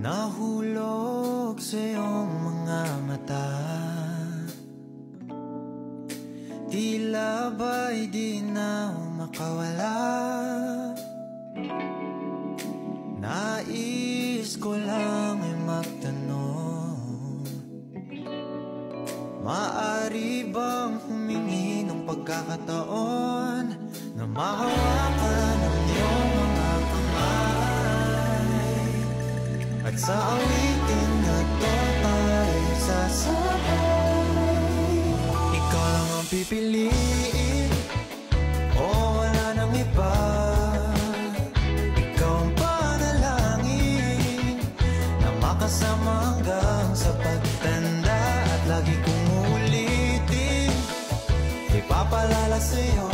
Nahulog sa iyong mga mata, tila ba'y di na makawala. Nais ko lang ay magtanong, maaari bang humingi ng pagkakataon na mahawakan ang iyong mga kamay, at sa awitin na to tayo sasabay. Ikaw lang ang pipiliin, o wala nang iba. Ikaw ang panalangin na makasama hanggang sa pagtanda. At lagi kong uulitin, ipapalala sa'yo